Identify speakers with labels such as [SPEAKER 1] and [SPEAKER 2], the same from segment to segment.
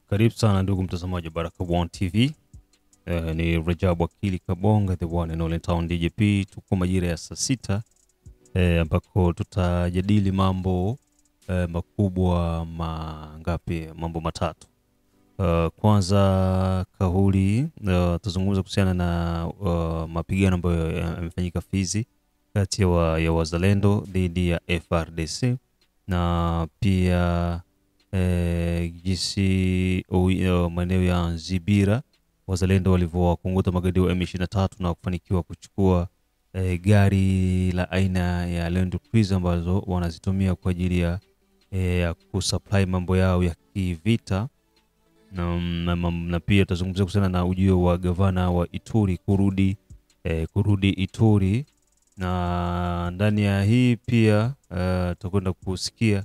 [SPEAKER 1] Karibu sana ndugu mtazamaji wa Baraka One TV. Ni Rajab Wakili Kabonga, the one and only town DJP. Tuko majira ya saa 6 ambako tutajadili mambo makubwa mangapi, mambo matatu. Kwanza kauli, tuzungumza kuhusiana na mapigano ambayo yamefanyika Fizi kati ya wazalendo dhidi ya FRDC, na pia jinsi maeneo ya Zibira wazalendo walivyowakunguta magaidi wa M23 na kufanikiwa kuchukua gari la aina ya Land Cruiser ambazo wanazitumia kwa ajili ya kusupply mambo yao ya kivita. Na pia tutazungumzia kuhusiana na ujio wa gavana wa Ituri kurudi Ituri, na ndani ya hii pia tutakwenda kusikia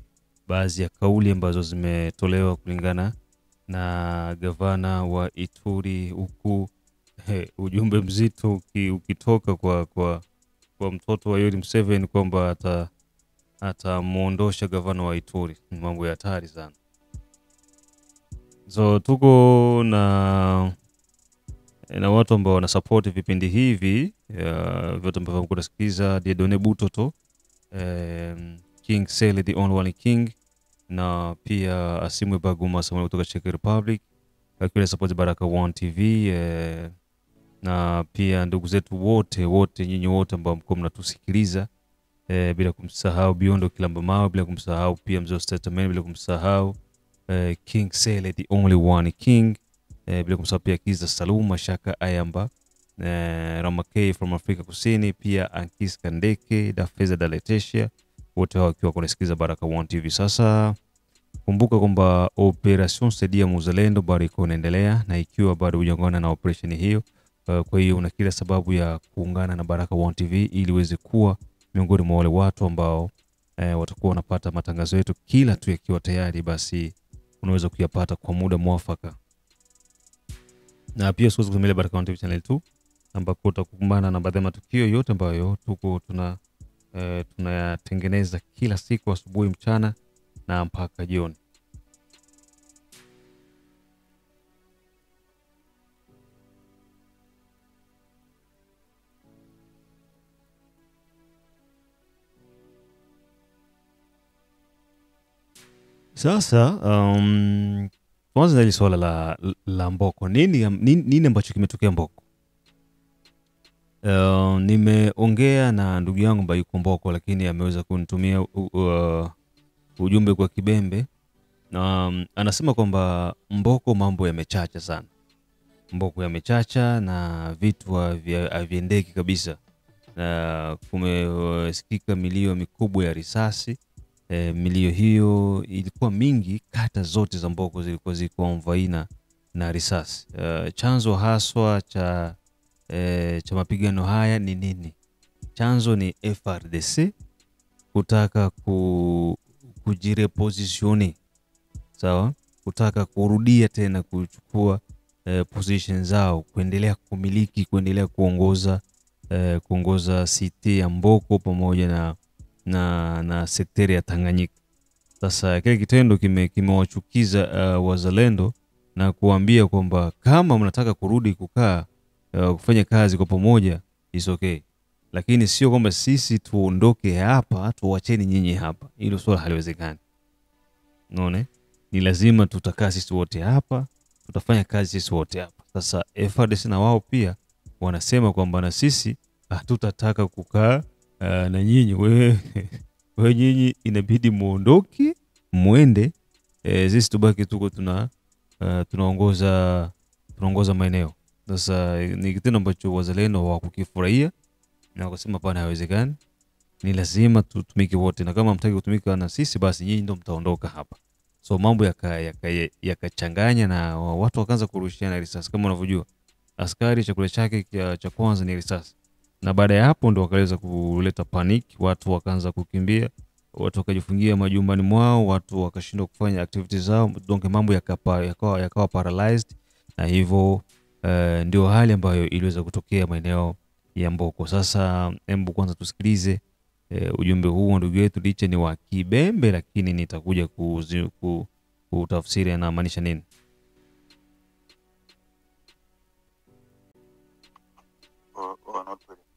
[SPEAKER 1] baadhi ya kauli ambazo zimetolewa kulingana na gavana wa Ituri, huku ujumbe mzito ukitoka kwa mtoto wa Yoweri Museveni kwamba atamuondosha gavana wa Ituri. Mambo ya hatari sana. So tuko na watu ambao wana support vipindi hivi vyote ambavyo mkunasikiza: Dieudonné Butoto, King Sele the only one king, na pia Asimwe Baguma Samuel kutoka Czech Republic, akiwa support Baraka One TV, na pia ndugu zetu wote nyinyi wote ambao mko mnatusikiliza, bila kumsahau Biondo Kilamba Mawe, bila kumsahau pia Mzee Statement, bila kumsahau King Sele the only one king, bila kumsahau pia Kiza Saluma Shaka Ayamba, Ramakei from Afrika Kusini, pia Ankis Kandeke, Dafeza Daletesia, wote hao wakiwa kunasikiza Baraka One TV. Sasa kumbuka kwamba Operation Saidia Muzalendo bado iko inaendelea, na ikiwa bado hujaungana na operation hiyo, kwa hiyo una kila sababu ya kuungana na Baraka One TV ili uweze kuwa miongoni mwa wale watu ambao watakuwa wanapata matangazo yetu kila tu yakiwa tayari, basi unaweza kuyapata kwa muda mwafaka. Na pia usiweze kutembelea Baraka One TV channel 2 ambako utakumbana na baadhi ya matukio yote ambayo tunayatengeneza kila siku asubuhi, mchana na mpaka jioni. Sasa kwanza ile swala la Mboko, nini ambacho kimetokea Mboko? Nimeongea na ndugu yangu ambaye yuko Mboko, lakini ameweza kunitumia ujumbe kwa Kibembe, na anasema kwamba Mboko mambo yamechacha sana. Mboko yamechacha na vitu haviendeki kabisa, na kumesikika milio mikubwa ya risasi. Milio hiyo ilikuwa mingi, kata zote za Mboko zilikuwa ziko mvaina na risasi. Chanzo haswa cha mapigano haya ni nini? Chanzo ni FRDC kutaka kujirepositioni, sawa, kutaka kurudia tena kuchukua position zao, kuendelea kumiliki, kuendelea kuongoza city ya Mboko pamoja na sekteri ya Tanganyika. Sasa kile kitendo kimewachukiza wazalendo na kuambia kwamba kama mnataka kurudi kukaa kufanya kazi kwa pamoja is okay, lakini sio kwamba sisi tuondoke hapa tuwacheni nyinyi hapa. Hilo swala haliwezekani. Unaona, ni lazima tutakaa sisi wote hapa, tutafanya kazi sisi wote hapa. Sasa FARDC na wao pia wanasema kwamba na sisi hatutataka kukaa na nyinyi. Wewe nyinyi inabidi muondoke, muende, sisi tubaki tuko tunaongoza maeneo. Sasa ni kitendo ambacho wazalendo hawakukifurahia na wakasema pana haiwezekani, ni lazima tutumike wote, na kama mtaki kutumika na sisi basi nyinyi ndio mtaondoka hapa. So mambo yakachanganya na watu wakaanza kurushiana risasi. Kama unavyojua, askari chakula chake cha kwanza ni risasi, na baada ya hapo ndio wakaweza kuleta panic, watu wakaanza kukimbia, watu wakajifungia majumbani mwao, watu wakashindwa kufanya activities zao, donc mambo yakawa paralyzed, na hivyo ndio hali ambayo iliweza kutokea maeneo ya Mboko. Sasa hebu kwanza tusikilize ujumbe huu wa ndugu yetu, licha ni wa Kibembe, lakini nitakuja kutafsiri anamaanisha nini.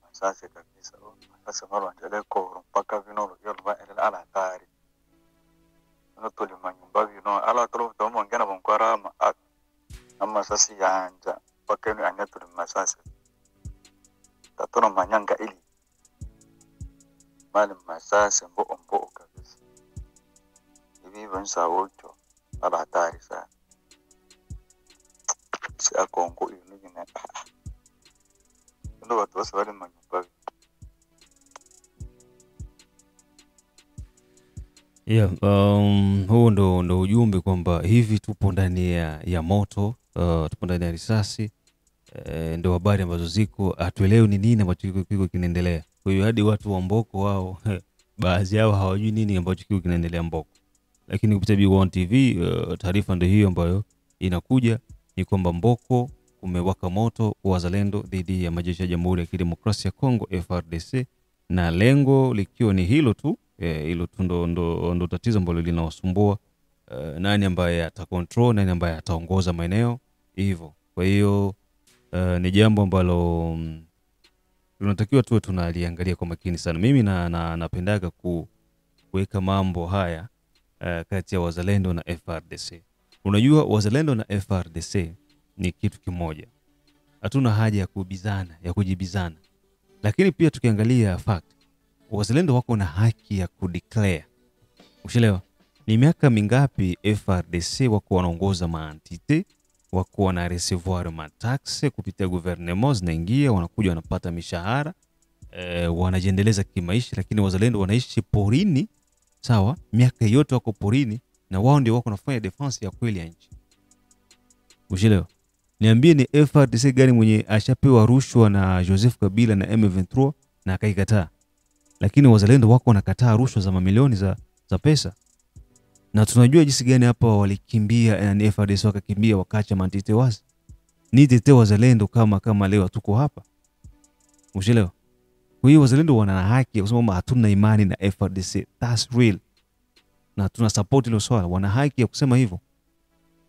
[SPEAKER 2] Masasi kabisa. Sasa mara ndio ko mpaka vino yolba ala tari. No tuli manyumba vino ala tolo to mongena bonkwara ama sasi yanja mpaka ni anya tuli masasi. Tatona manyanga ili mali masasi mbo kabisa. Hivi vansa wocho ala tari sana. Si akongo yuni na ndo watu wasawali manyumba.
[SPEAKER 1] Yeah, huu ndo ujumbe kwamba hivi tupo ndani ya moto, tupo ndani ya risasi, ndo habari ambazo ziko, hatuelewi ni nini ambacho kiko kinaendelea. Kwa hiyo hadi watu wa Mboko wao baadhi yao hawajui nini ambacho kiko kinaendelea Mboko. Lakini kupitia B1 TV taarifa ndio hiyo ambayo inakuja, ni kwamba Mboko kumewaka moto wa wazalendo dhidi ya majeshi ya Jamhuri ya Kidemokrasia ya Kongo FARDC, na lengo likiwa ni hilo tu. Hilo tu ndo tatizo ambalo linawasumbua, nani ambaye atakontrol, nani ambaye ataongoza maeneo hivyo. Kwa hiyo ni jambo ambalo tunatakiwa tuwe tunaliangalia kwa makini sana. Mimi napendaga kuweka mambo haya kati ya wazalendo na FARDC. Unajua wazalendo na FARDC ni kitu kimoja, hatuna haja ya kujibizana. Lakini pia tukiangalia fact, wazalendo wako na haki ya kudeclare. Ushelewa? Ni miaka mingapi FARDC wako wanaongoza maantite, wako wana recevoir mataxe kupitia gouvernement, zinaingia wanakuja wanapata mishahara, wanajiendeleza kimaisha, lakini wazalendo wanaishi porini. Sawa? Miaka yote wako porini na wao ndio wako nafanya defense ya kweli ya nchi. Ushelewa? Niambie ni FARDC gani mwenye ashapewa rushwa na Joseph Kabila na M23 na akaikataa? Lakini wazalendo wako wanakataa rushwa za mamilioni za pesa. Na tunajua jinsi gani hapa walikimbia, na FARDC wakakimbia wakaacha mantite wazi. Ni tete wazalendo kama leo tuko hapa. Ushelewa? Kwa hiyo wazalendo wana haki ya kusema hatuna imani na FARDC. That's real. Na tuna support ile swala, wana haki ya kusema hivyo.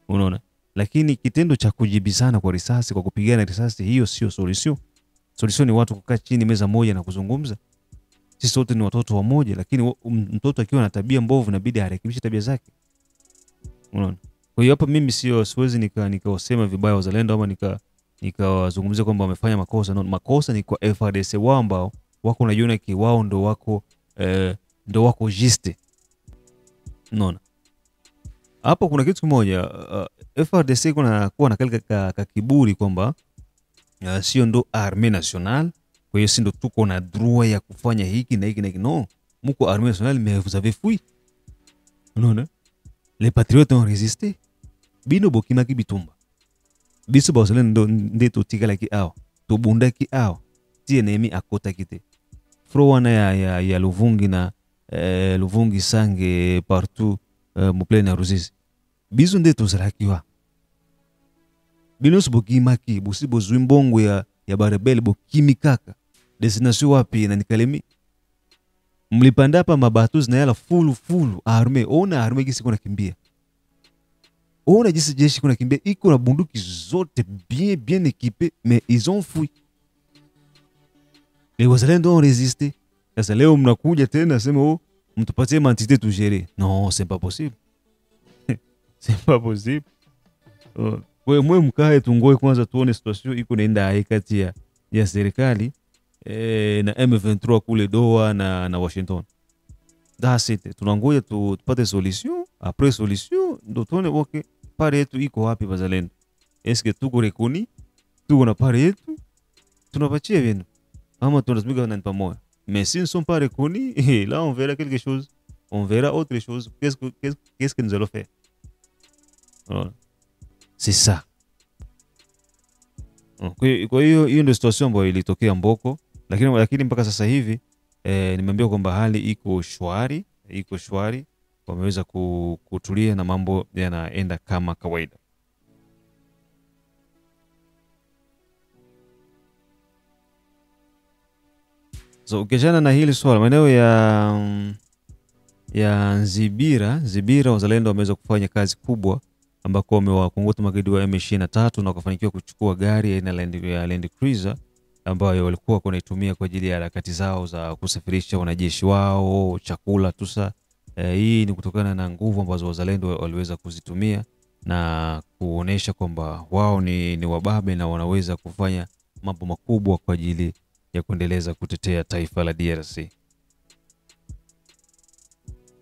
[SPEAKER 1] Unaona? Lakini kitendo cha kujibizana kwa risasi, kwa kupigana risasi, hiyo sio solution. Solution ni watu kukaa chini meza moja na kuzungumza. Sisi wote ni watoto wa moja, lakini mtoto akiwa na tabia mbovu inabidi arekebishe tabia zake. Unaona? Kwa hiyo hapa mimi siwezi nikaosema vibaya wazalendo ama nikawazungumzia kwamba wamefanya makosa. No, makosa ni kwa FARDC wao ambao wako najiona wao ndo wako juste. Unaona? Hapo kuna kitu kimoja, FARDC kuna kuwa na kalika kiburi kwamba sio ndo armée nationale, kwa hiyo si ndo tuko na droit ya kufanya hiki na hiki na hiki. No, muko armée nationale mais vous avez fui. Unaona? Les patriotes ont résisté. Bino bokima kibitumba. Biso bazalendo nde totikala ki awa. Tobunda ki awa. Tie nemi akota kite. Fro wana ya Luvungi na Luvungi Sange partout muple na Ruzizi. Biso nde tozalakiwa. Bino bokima ki bosi bozwi mbongo ya barebele bokimi kaka. Destination wapi na Nikalemi. Mlipanda hapa mabatu zinayala fulu arme. Ona arme gisi kuna kimbia. Ona gisi jeshi kuna kimbia. Iko na bunduki zote bien équipé, mais ils ont fui. Les wazalendo ont résisté. Sasa leo mnakuja tena sema mtupatie mantite tu gérer. Non, c'est pas possible. C'est pas possible. Kwa mwe mkae tungoe kwanza tuone situation iko naenda kati ya serikali na M23 kule Doha na Washington. That's it. Tunangoja tupate solution, après solution ndo tuone okay pare yetu iko wapi bazalendo. Est-ce que tuko rekoni? Tuko na pare yetu? Tunapachia venu. Ama tunazimika na pamoja. Mais si ne sont pas reconnus, là on verra quelque chose. On verra autre chose. Qu'est-ce que nous allons faire? Voilà. C'est ça. Kwa hiyo ndio situation ambayo ilitokea Mboko, lakini mpaka sasa hivi nimeambiwa kwamba hali iko shwari, wameweza kutulia na mambo yanaenda kama kawaida. So ukijana na hili swala maeneo ya Nzibira wazalendo wameweza kufanya kazi kubwa ambako wamewakongota magaidi wa M23 na wakafanikiwa kuchukua gari aina ya Land Cruiser ambayo walikuwa wanaitumia kwa ajili ya harakati zao za kusafirisha wanajeshi wao, chakula tusa. Hii ni kutokana na nguvu ambazo wazalendo waliweza kuzitumia na kuonesha kwamba wao ni wababe na wanaweza kufanya mambo makubwa kwa ajili ya kuendeleza kutetea taifa la DRC.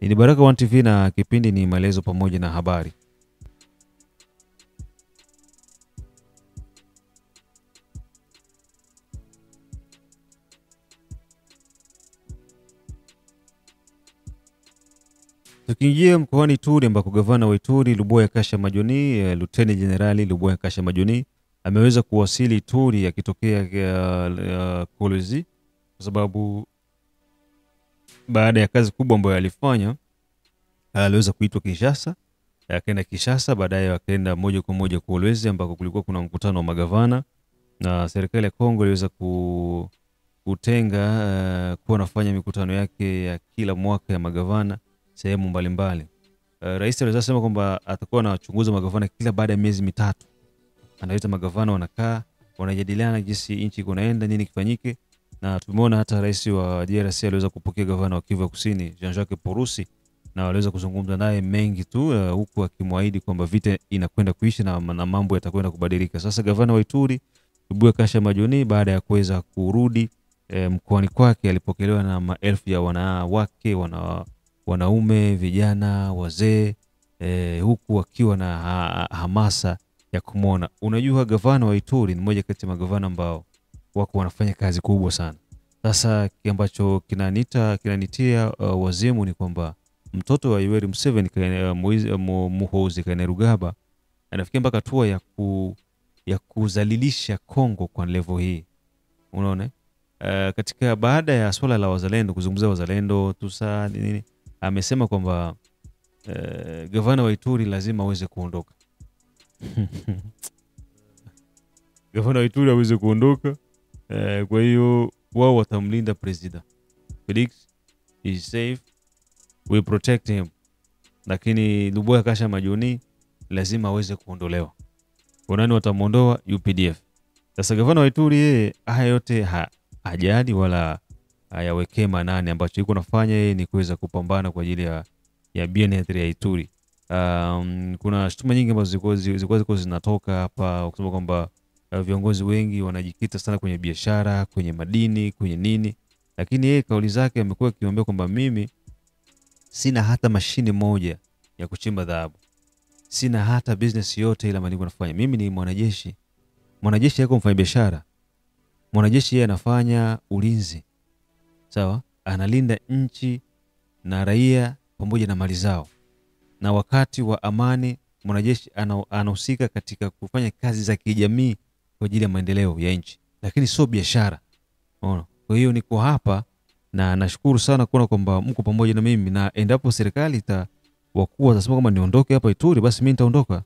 [SPEAKER 1] Ni Baraka1 TV na kipindi ni maelezo pamoja na habari. Tukiingia mkoani Ituri ambako gavana wa Ituri Luboya Kasha Majoni, Luteni Generali Luboya Kasha Majoni ameweza kuwasili Ituri akitokea Kolwezi kwa sababu baada ya kazi kubwa ambayo alifanya aliweza kuitwa Kinshasa. Akaenda Kinshasa, baadaye akaenda moja kwa moja Kolwezi ambako kulikuwa kuna mkutano wa magavana na serikali ya Kongo iliweza kutenga kuwa nafanya mikutano yake ya kila mwaka ya magavana sehemu mbalimbali. Rais aliweza sema kwamba atakuwa anachunguza magavana kila baada ya miezi mitatu. Anaita magavana wanakaa, wanajadiliana jinsi nchi inaenda, nini kifanyike. Na tumeona hata rais wa DRC aliweza kupokea gavana wa Kivu Kusini Jean-Jacques Purusi na waliweza kuzungumza naye mengi tu, huku akimwahidi kwamba vita inakwenda kuisha na mambo yatakwenda kubadilika. Sasa gavana wa Ituri Luboya Kasha Majoni baada ya kuweza kurudi mkoani kwake alipokelewa na maelfu ya wanawake, wanaume, vijana, wazee, huku wakiwa na hamasa ya kumwona. Unajua gavana wa Ituri ni mmoja kati ya magavana ambao wako wanafanya kazi kubwa sana. Sasa kile ambacho kinanitia wazimu ni kwamba mtoto wa Yoweri Museveni Muhoozi Kainerugaba anafikia mpaka hatua ya kuzalilisha Kongo kwa level hii. Unaona? Katika baada ya swala la wazalendo, kuzungumzia wazalendo tusa nini, amesema kwamba gavana wa Ituri lazima aweze kuondoka. Gavana wa Ituri aweze kuondoka. Kwa hiyo wao watamlinda president. Felix is safe, we protect him. Lakini Luboya Kasha Majoni lazima aweze kuondolewa. Wanani watamuondoa? UPDF. Sasa gavana wa Ituri yeye haya yote hajali wala hayawekee maanani. Ambacho yuko nafanya yeye ni kuweza kupambana kwa ajili ya bien-être ya Ituri. Kuna shutuma nyingi ambazo zilikuwa zinatoka hapa kusema kwamba viongozi wengi wanajikita sana kwenye biashara, kwenye madini, kwenye nini. Lakini yeye kauli zake amekuwa akiomba kwamba mimi sina hata mashine moja ya kuchimba dhahabu. Sina hata business yote ila niko nafanya. Mimi ni mwanajeshi. Mwanajeshi yako mfanya biashara. Mwanajeshi yeye anafanya ulinzi. Sawa? Analinda nchi na raia pamoja na mali zao. Na wakati wa amani mwanajeshi anahusika katika kufanya kazi za kijamii kwa ajili ya maendeleo ya nchi, lakini sio biashara. Unaona? Kwa hiyo niko hapa na nashukuru sana kuona kwamba mko pamoja na mimi, na endapo serikali itakuwa tasema kama niondoke hapa Ituri, basi mimi nitaondoka.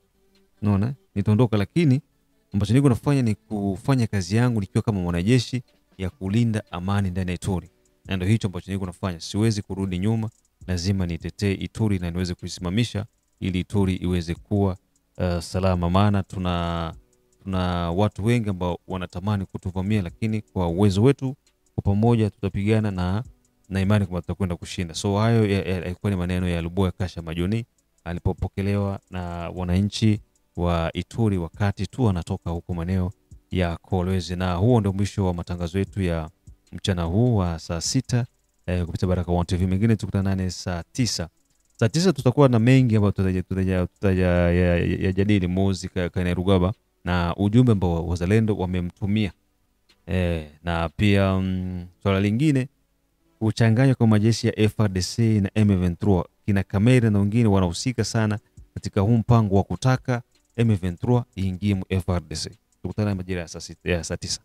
[SPEAKER 1] Unaona? Nitaondoka, lakini ambacho niko nafanya ni kufanya kazi yangu nikiwa kama mwanajeshi ya kulinda amani ndani ya Ituri. Na ndio hicho ambacho niko nafanya. Siwezi kurudi nyuma, lazima nitetee Ituri na niweze kuisimamisha ili Ituri iweze kuwa salama. Maana tuna watu wengi ambao wanatamani kutuvamia, lakini kwa uwezo wetu kwa pamoja tutapigana na imani kwamba tutakwenda kushinda. So hayo yalikuwa ni maneno ya Luboya Kasha Majoni alipopokelewa na wananchi wa Ituri wakati tu anatoka huko maeneo ya Kolwezi. Na huo ndio mwisho wa matangazo yetu ya mchana huu wa saa 6 kupitia Baraka1 TV. Mengine tukutanane saa 9. Saa 9 tutakuwa na mengi ambayo tutajadili Muhoozi Kainerugaba na ujumbe ambao wazalendo wamemtumia. Na pia swala lingine kuchanganya kwa majeshi ya FARDC na M23. Kina Kamera na wengine wanahusika sana katika huu mpango wa kutaka M23 iingie mu FARDC. Tukutane majira ya saa 9.